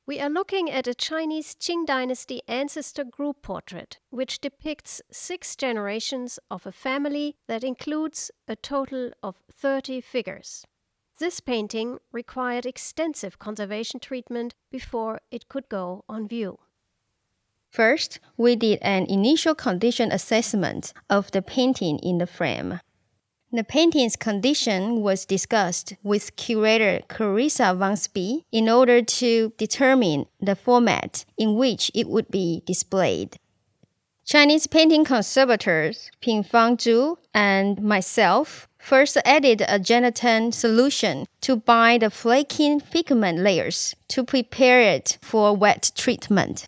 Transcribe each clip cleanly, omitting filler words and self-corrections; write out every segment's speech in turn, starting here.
We are looking at a Chinese Qing Dynasty ancestor group portrait, which depicts 6 generations of a family that includes a total of 30 figures. This painting required extensive conservation treatment before it could go on view. First, we did an initial condition assessment of the painting in the frame. The painting's condition was discussed with curator Clarissa Van Spee in order to determine the format in which it would be displayed. Chinese painting conservators Pingfang Zhu and myself first added a gelatin solution to bind the flaking pigment layers to prepare it for wet treatment.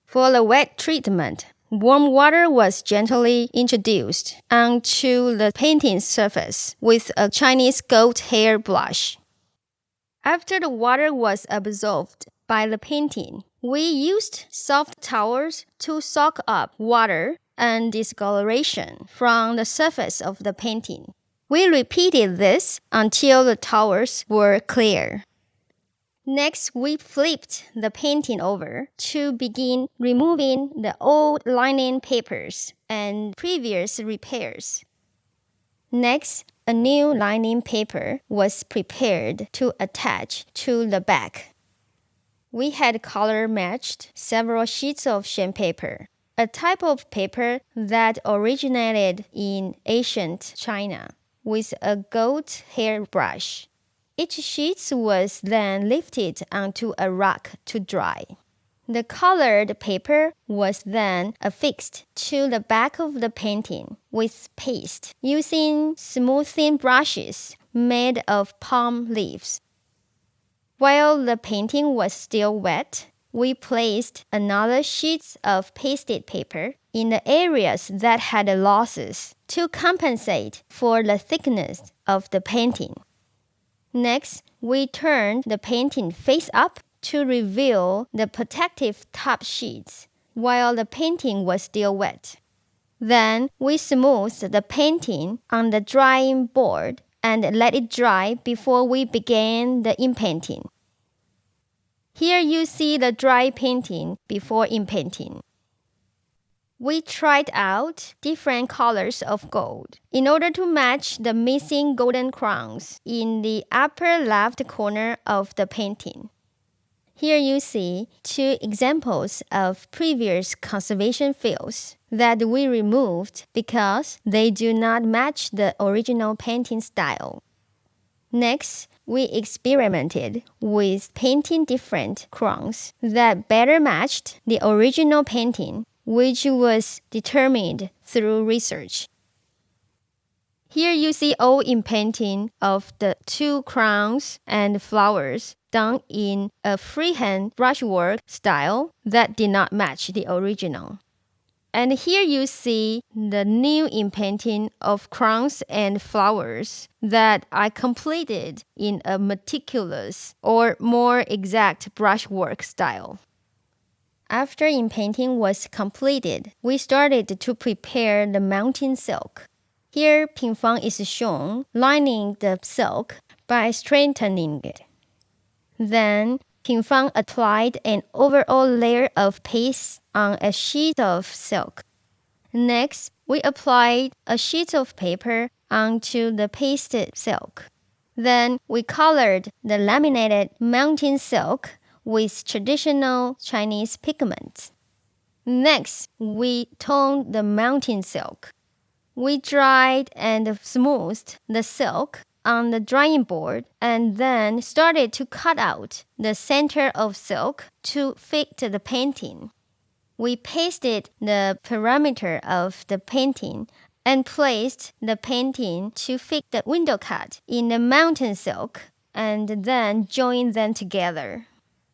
For the wet treatment, warm water was gently introduced onto the painting surface with a Chinese goat hair brush. After the water was absorbed by the painting, we used soft towels to soak up water and discoloration from the surface of the painting. We repeated this until the towels were clear. Next, we flipped the painting over to begin removing the old lining papers and previous repairs. Next, a new lining paper was prepared to attach to the back. We had color-matched several sheets of sandpaper, a type of paper that originated in ancient China, with a goat hair brush. Each sheet was then lifted onto a rack to dry. The colored paper was then affixed to the back of the painting with paste using smoothing brushes made of palm leaves. While the painting was still wet, we placed another sheet of pasted paper in the areas that had losses to compensate for the thickness of the painting. Next, we turned the painting face up to reveal the protective top sheets while the painting was still wet. Then, we smoothed the painting on the drying board and let it dry before we began the inpainting. Here you see the dry painting before inpainting. We tried out different colors of gold in order to match the missing golden crowns in the upper left corner of the painting. Here you see 2 examples of previous conservation fields that we removed because they do not match the original painting style. Next, we experimented with painting different crowns that better matched the original painting, which was determined through research. Here you see all inpainting of the 2 crowns and flowers done in a freehand brushwork style that did not match the original. And here you see the new inpainting of crowns and flowers that I completed in a meticulous or more exact brushwork style. After inpainting was completed, we started to prepare the mounting silk. Here, Pingfang is shown lining the silk by straightening it. Then, Pingfang applied an overall layer of paste on a sheet of silk. Next, we applied a sheet of paper onto the pasted silk. Then, we colored the laminated mounting silk with traditional Chinese pigments. Next, we toned the mounting silk. We dried and smoothed the silk on the drying board and then started to cut out the center of silk to fit the painting. We pasted the perimeter of the painting and placed the painting to fit the window cut in the mountain silk and then joined them together.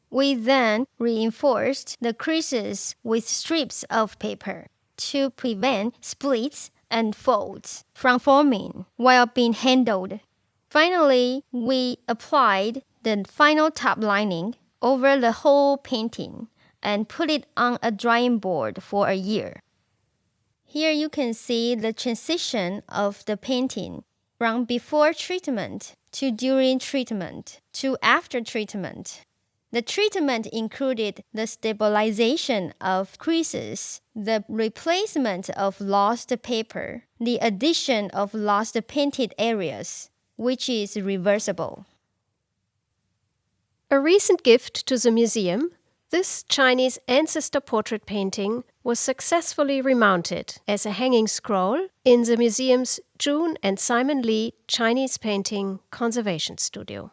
We then reinforced the creases with strips of paper to prevent splits and folds from forming while being handled. Finally, we applied the final top lining over the whole painting and put it on a drying board for a year. Here you can see the transition of the painting from before treatment to during treatment to after treatment. The treatment included the stabilization of creases, the replacement of lost paper, the addition of lost painted areas, which is reversible. A recent gift to the museum, this Chinese ancestor portrait painting was successfully remounted as a hanging scroll in the museum's June and Simon Lee Chinese Painting Conservation Studio.